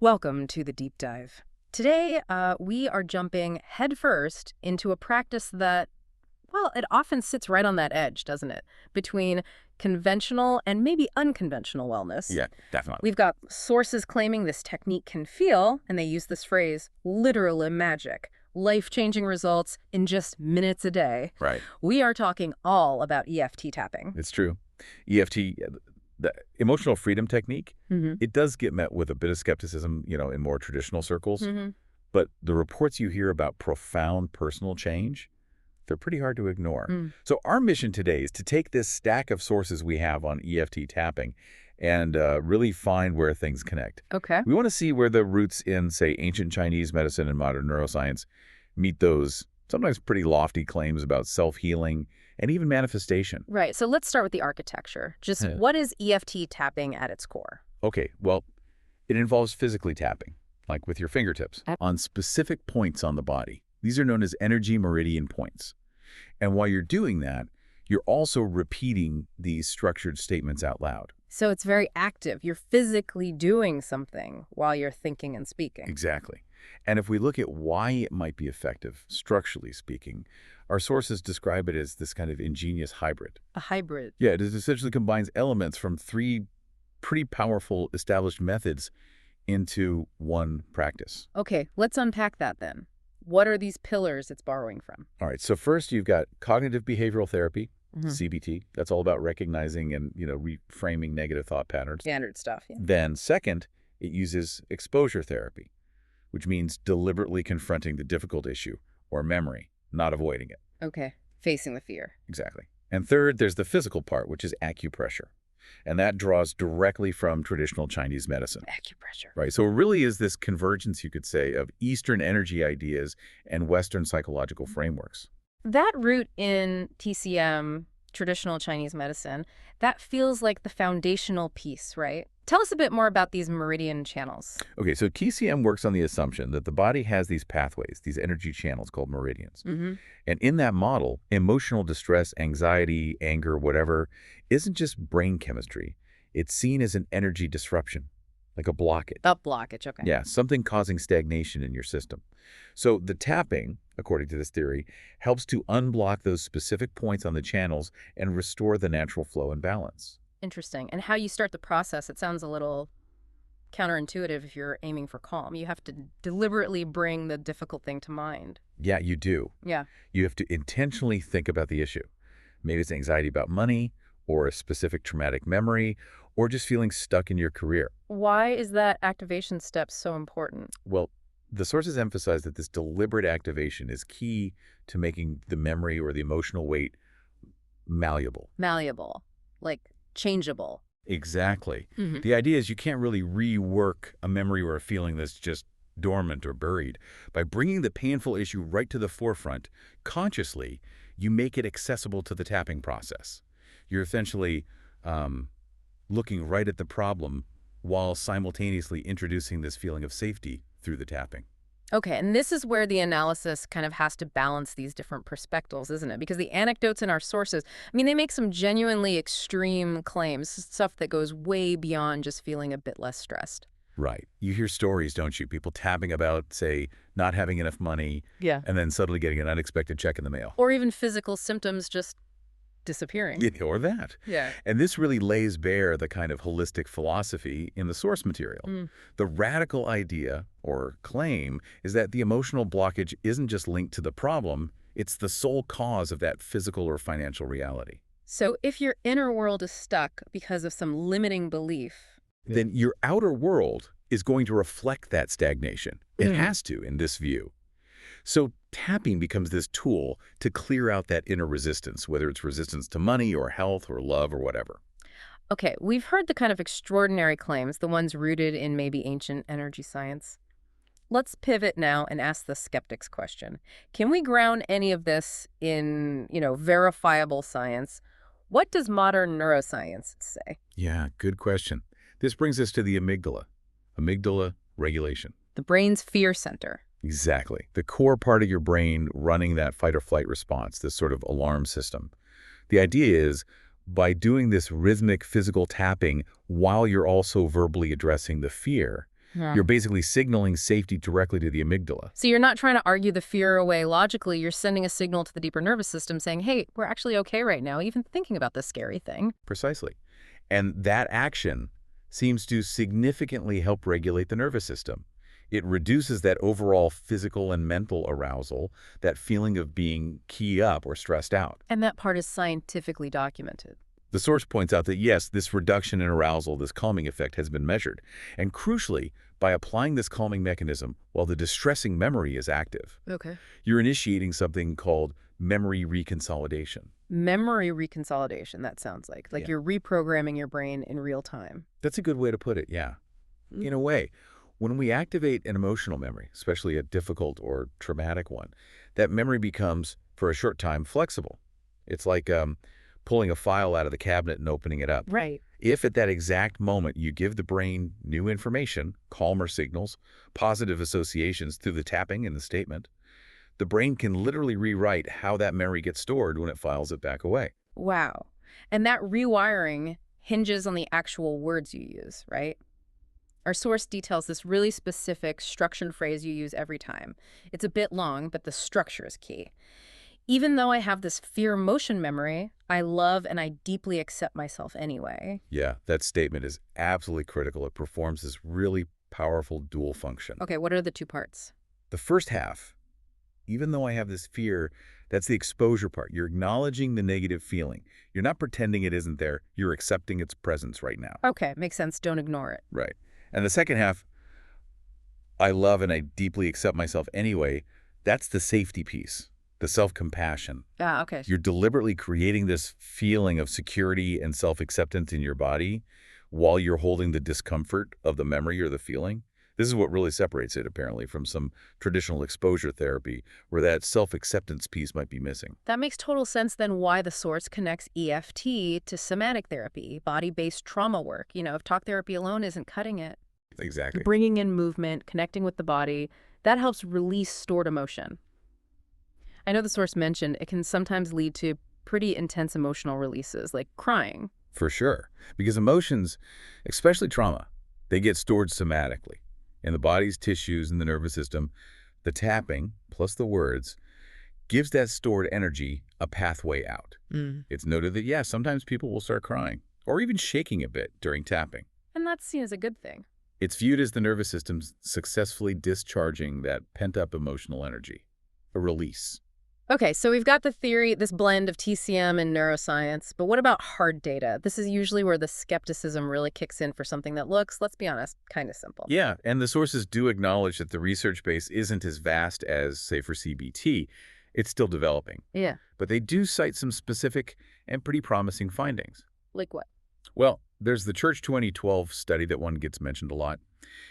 Welcome to the deep dive. Today, we are jumping headfirst into a practice that, well, it often sits right on that edge, doesn't it? Between conventional and maybe unconventional wellness. Yeah, definitely. We've got sources claiming this technique can feel, and they use this phrase, literally magic, life-changing results in just minutes a day. Right. We are talking all about EFT tapping. It's true. EFT, the emotional freedom technique, Mm-hmm. it does get met with a bit of skepticism, in more traditional circles. Mm-hmm. But the reports you hear about profound personal change, they're pretty hard to ignore. So our mission today is to take this stack of sources we have on EFT tapping and really find where things connect. Okay. We want to see where the roots in, say, ancient Chinese medicine and modern neuroscience meet those sometimes pretty lofty claims about self-healing and even manifestation. Right. So let's start with the architecture. Just Yeah. what is EFT tapping at its core? Okay, well, it involves physically tapping, like with your fingertips, on specific points on the body. These are known as energy meridian points. And while you're doing that, you're also repeating these structured statements out loud. So it's very active. You're physically doing something while you're thinking and speaking. Exactly. And if we look at why it might be effective, structurally speaking, our sources describe it as this kind of ingenious hybrid. A hybrid. Yeah, it essentially combines elements from three pretty powerful established methods into one practice. Okay, let's unpack that then. What are these pillars it's borrowing from? All right, so first you've got cognitive behavioral therapy, Mhm. CBT. That's all about recognizing and, reframing negative thought patterns. Standard stuff, yeah. Then second, it uses exposure therapy, which means deliberately confronting the difficult issue or memory, not avoiding it. Okay, facing the fear. Exactly. And third, there's the physical part, which is acupressure. And that draws directly from traditional Chinese medicine. Acupressure. Right. So it really is this convergence, you could say, of Eastern energy ideas and Western psychological frameworks. That root in TCM, traditional Chinese medicine, that feels like the foundational piece, right? Tell us a bit more about these meridian channels. Okay, so TCM works on the assumption that the body has these pathways, these energy channels called meridians. Mm-hmm. And in that model, emotional distress, anxiety, anger, whatever, isn't just brain chemistry. It's seen as an energy disruption, like a blockage. Up blockage, okay. Yeah, something causing stagnation in your system. So the tapping, according to this theory, helps to unblock those specific points on the channels and restore the natural flow and balance. Interesting. And how you start the process, it sounds a little counterintuitive if you're aiming for calm. You have to deliberately bring the difficult thing to mind. Yeah, you do. Yeah. You have to intentionally think about the issue. Maybe it's anxiety about money or a specific traumatic memory or just feeling stuck in your career. Why is that activation step so important? Well, the sources emphasize that this deliberate activation is key to making the memory or the emotional weight malleable. Malleable, like changeable. Exactly. Mm-hmm. The idea is you can't really rework a memory or a feeling that's just dormant or buried. By bringing the painful issue right to the forefront, consciously, you make it accessible to the tapping process. You're essentially looking right at the problem while simultaneously introducing this feeling of safety through the tapping. Okay, and this is where the analysis kind of has to balance these different perspectives, isn't it? Because the anecdotes in our sources, I mean, they make some genuinely extreme claims, stuff that goes way beyond just feeling a bit less stressed. Right. You hear stories, don't you? People tapping about, say, not having enough money Yeah. and then suddenly getting an unexpected check in the mail. Or even physical symptoms just disappearing. Or that. Yeah. And this really lays bare the kind of holistic philosophy in the source material. Mm. The radical idea or claim is that the emotional blockage isn't just linked to the problem, it's the sole cause of that physical or financial reality. So if your inner world is stuck because of some limiting belief, Then your outer world is going to reflect that stagnation. It has to in this view. So tapping becomes this tool to clear out that inner resistance, whether it's resistance to money or health or love or whatever. okay, we've heard the kind of extraordinary claims, the ones rooted in maybe ancient energy science. Let's pivot now and ask the skeptics question. Can we ground any of this in, verifiable science? What does modern neuroscience say? Yeah, good question. This brings us to the amygdala. Amygdala regulation. The brain's fear center. Exactly. The core part of your brain running that fight or flight response, this sort of alarm system. The idea is by doing this rhythmic physical tapping while you're also verbally addressing the fear, Yeah. You're basically signaling safety directly to the amygdala. So you're not trying to argue the fear away logically. You're sending a signal to the deeper nervous system saying, hey, we're actually okay right now, even thinking about this scary thing. Precisely. And that action seems to significantly help regulate the nervous system. It reduces that overall physical and mental arousal, that feeling of being key up or stressed out. And that part is scientifically documented. The source points out that, yes, this reduction in arousal, this calming effect, has been measured. And crucially, by applying this calming mechanism while the distressing memory is active, Okay. you're initiating something called memory reconsolidation. Memory reconsolidation, that sounds like. Like Yeah. you're reprogramming your brain in real time. That's a good way to put it, yeah. In a way, when we activate an emotional memory, especially a difficult or traumatic one, that memory becomes, for a short time, flexible. It's like pulling a file out of the cabinet and opening it up. Right. If at that exact moment you give the brain new information, calmer signals, positive associations through the tapping and the statement, the brain can literally rewrite how that memory gets stored when it files it back away. Wow. And that rewiring hinges on the actual words you use, right? Our source details this really specific structured phrase you use every time. It's a bit long, but the structure is key. Even though I have this fear emotion memory, I love and I deeply accept myself anyway. Yeah, that statement is absolutely critical. It performs this really powerful dual function. Okay, what are the two parts? The first half, even though I have this fear, that's the exposure part. You're acknowledging the negative feeling. You're not pretending it isn't there. You're accepting its presence right now. Okay, makes sense. Don't ignore it. Right. And the second half, I love and I deeply accept myself anyway, that's the safety piece, the self-compassion. Ah, okay. You're deliberately creating this feeling of security and self-acceptance in your body while you're holding the discomfort of the memory or the feeling. This is what really separates it, apparently, from some traditional exposure therapy where that self-acceptance piece might be missing. That makes total sense then why the source connects EFT to somatic therapy, body-based trauma work. If talk therapy alone isn't cutting it. Exactly. Bringing in movement, connecting with the body, that helps release stored emotion. I know the source mentioned it can sometimes lead to pretty intense emotional releases, like crying. For sure. Because emotions, especially trauma, they get stored somatically. In the body's tissues and the nervous system, the tapping, plus the words, gives that stored energy a pathway out. It's noted that, yes, sometimes people will start crying or even shaking a bit during tapping. And that's seen as a good thing. It's viewed as the nervous system successfully discharging that pent-up emotional energy, a release. Okay, so we've got the theory, this blend of TCM and neuroscience, but what about hard data? This is usually where the skepticism really kicks in for something that looks, let's be honest, kind of simple. Yeah, and the sources do acknowledge that the research base isn't as vast as, say, for CBT. It's still developing. Yeah. But they do cite some specific and pretty promising findings. Like what? Well, there's the Church 2012 study that one gets mentioned a lot.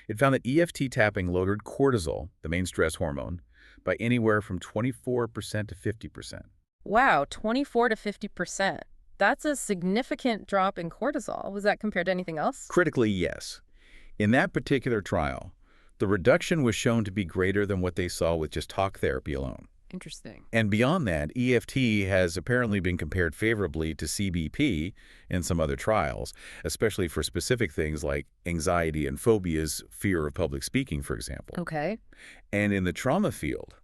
It found that EFT tapping lowered cortisol, the main stress hormone, by anywhere from 24% to 50%. Wow, 24 to 50%. That's a significant drop in cortisol. Was that compared to anything else? Critically, yes. In that particular trial, the reduction was shown to be greater than what they saw with just talk therapy alone. Interesting. And beyond that, EFT has apparently been compared favorably to CBP in some other trials, especially for specific things like anxiety and phobias, fear of public speaking, for example. Okay. And in the trauma field,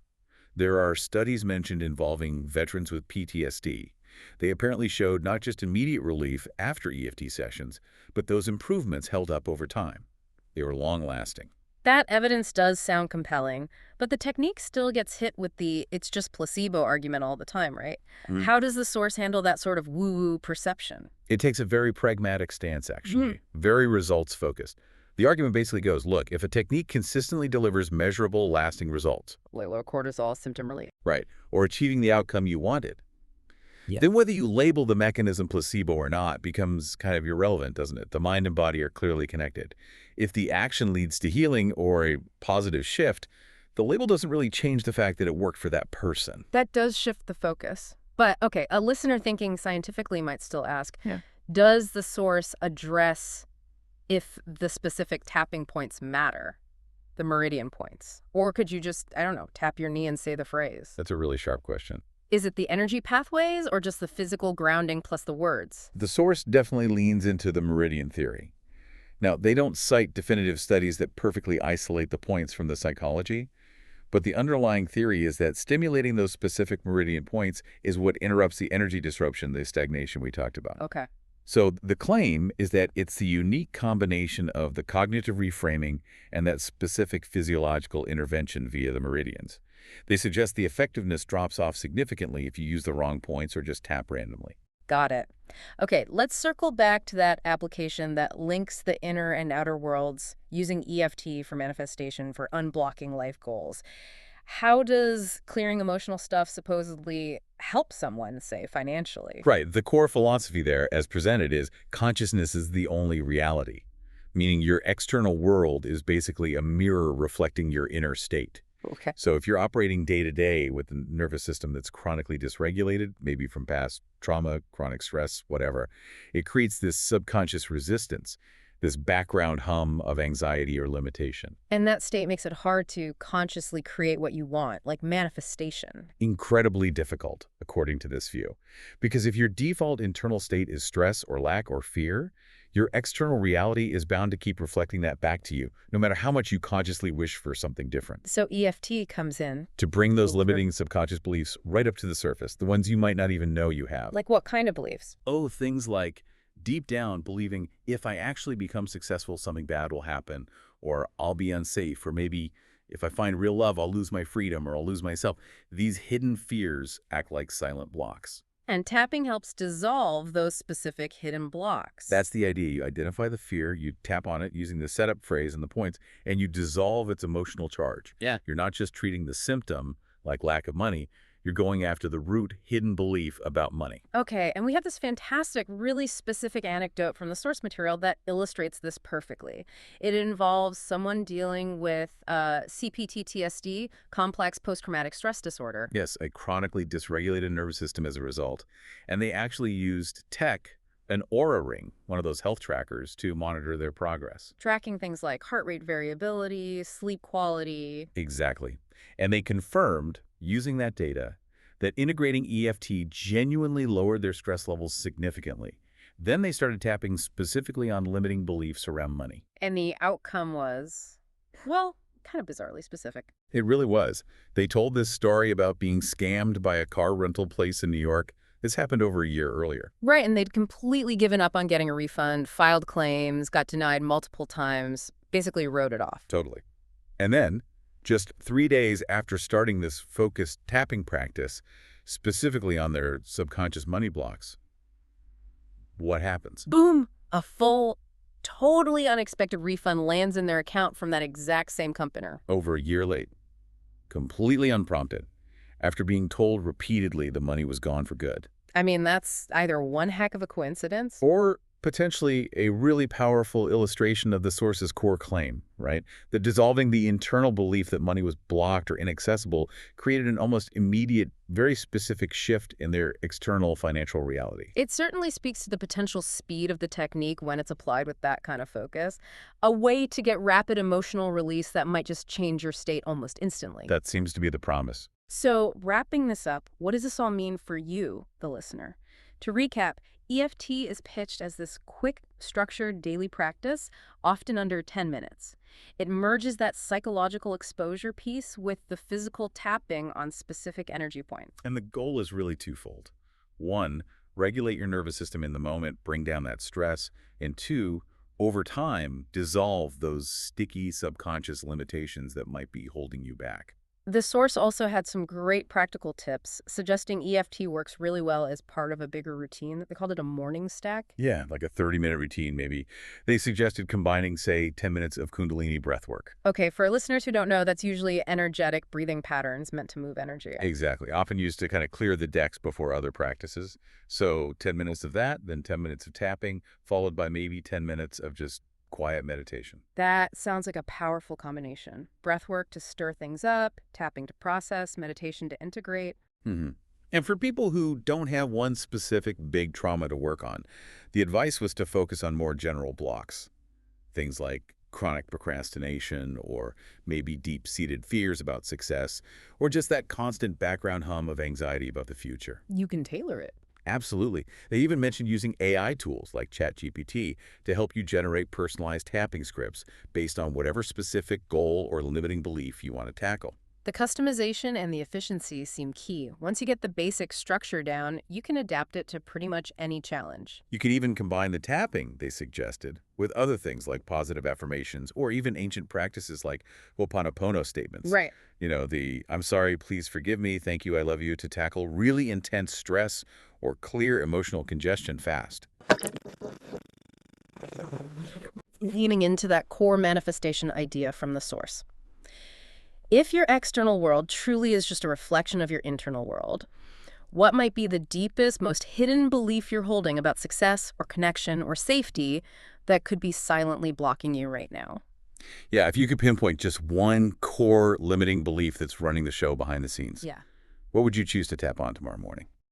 there are studies mentioned involving veterans with PTSD. They apparently showed not just immediate relief after EFT sessions, but those improvements held up over time. They were long-lasting. That evidence does sound compelling, but the technique still gets hit with the it's just placebo argument all the time, right? How does the source handle that sort of woo-woo perception? It takes a very pragmatic stance, actually, very results-focused. The argument basically goes, look, if a technique consistently delivers measurable, lasting results, Like low cortisol, symptom relief. right, or achieving the outcome you wanted, then whether you label the mechanism placebo or not becomes kind of irrelevant, doesn't it? The mind and body are clearly connected. If the action leads to healing or a positive shift, the label doesn't really change the fact that it worked for that person. That does shift the focus. But, okay, a listener thinking scientifically might still ask, does the source address if the specific tapping points matter, the meridian points? Or could you just, I don't know, tap your knee and say the phrase? That's a really sharp question. Is it the energy pathways or just the physical grounding plus the words? The source definitely leans into the meridian theory. Now, they don't cite definitive studies that perfectly isolate the points from the psychology, but the underlying theory is that stimulating those specific meridian points is what interrupts the energy disruption, the stagnation we talked about. Okay. So the claim is that it's the unique combination of the cognitive reframing and that specific physiological intervention via the meridians. They suggest the effectiveness drops off significantly if you use the wrong points or just tap randomly. Got it. Okay, let's circle back to that application that links the inner and outer worlds using EFT for manifestation for unblocking life goals. How does clearing emotional stuff supposedly help someone, say, financially? Right. The core philosophy there, as presented, is consciousness is the only reality, meaning your external world is basically a mirror reflecting your inner state. Okay. So if you're operating day to day with a nervous system that's chronically dysregulated, maybe from past trauma, chronic stress, whatever, it creates this subconscious resistance, this background hum of anxiety or limitation. And that state makes it hard to consciously create what you want, like manifestation. Incredibly difficult, according to this view. Because if your default internal state is stress or lack or fear, your external reality is bound to keep reflecting that back to you, no matter how much you consciously wish for something different. So EFT comes in. To bring those Okay. limiting subconscious beliefs right up to the surface, the ones you might not even know you have. Like what kind of beliefs? Oh, things like deep down believing if I actually become successful, something bad will happen, or I'll be unsafe, or maybe if I find real love, I'll lose my freedom or I'll lose myself. These hidden fears act like silent blocks. And tapping helps dissolve those specific hidden blocks. That's the idea. You identify the fear, you tap on it using the setup phrase and the points, and you dissolve its emotional charge. Yeah. You're not just treating the symptom, like lack of money, you're going after the root hidden belief about money. Okay, and we have this fantastic, really specific anecdote from the source material that illustrates this perfectly. It involves someone dealing with CPTSD, complex post-traumatic stress disorder. Yes, a chronically dysregulated nervous system as a result. And they actually used tech, an Aura ring, one of those health trackers, to monitor their progress. Tracking things like heart rate variability, sleep quality. Exactly. And they confirmed, using that data, that integrating EFT genuinely lowered their stress levels significantly. Then they started tapping specifically on limiting beliefs around money. And the outcome was, well, kind of bizarrely specific. It really was. They told this story about being scammed by a car rental place in New York. This happened over a year earlier. Right, and they'd completely given up on getting a refund, filed claims, got denied multiple times, basically wrote it off. Totally. And then, just 3 days after starting this focused tapping practice, specifically on their subconscious money blocks, what happens? Boom! A full, totally unexpected refund lands in their account from that exact same company. Over a year late, completely unprompted, after being told repeatedly the money was gone for good. I mean, that's either one heck of a coincidence. Or potentially a really powerful illustration of the source's core claim, right? That dissolving the internal belief that money was blocked or inaccessible created an almost immediate, very specific shift in their external financial reality. It certainly speaks to the potential speed of the technique when it's applied with that kind of focus. A way to get rapid emotional release that might just change your state almost instantly. That seems to be the promise. So, wrapping this up, what does this all mean for you, the listener? To recap, EFT is pitched as this quick, structured daily practice, often under 10 minutes. It merges that psychological exposure piece with the physical tapping on specific energy points. And the goal is really twofold. One, regulate your nervous system in the moment, bring down that stress. And two, over time, dissolve those sticky subconscious limitations that might be holding you back. The source also had some great practical tips, suggesting EFT works really well as part of a bigger routine. They called it a morning stack. Yeah, like a 30-minute routine maybe. They suggested combining, say, 10 minutes of Kundalini breath work. Okay, for listeners who don't know, that's usually energetic breathing patterns meant to move energy. Exactly. Often used to kind of clear the decks before other practices. So 10 minutes of that, then 10 minutes of tapping, followed by maybe 10 minutes of just quiet meditation. That sounds like a powerful combination. Breath work to stir things up, tapping to process, meditation to integrate. And for people who don't have one specific big trauma to work on, the advice was to focus on more general blocks. Things like chronic procrastination, or maybe deep-seated fears about success, or just that constant background hum of anxiety about the future. You can tailor it. Absolutely. They even mentioned using AI tools like ChatGPT to help you generate personalized tapping scripts based on whatever specific goal or limiting belief you want to tackle. The customization and the efficiency seem key. Once you get the basic structure down, you can adapt it to pretty much any challenge. You can even combine the tapping, they suggested, with other things like positive affirmations or even ancient practices like Ho'oponopono statements. Right. The "I'm sorry, please forgive me, thank you, I love you" to tackle really intense stress or clear emotional congestion fast. Leaning into that core manifestation idea from the source. If your external world truly is just a reflection of your internal world, what might be the deepest, most hidden belief you're holding about success or connection or safety that could be silently blocking you right now? Yeah, if you could pinpoint just one core limiting belief that's running the show behind the scenes, Yeah. what would you choose to tap on tomorrow morning?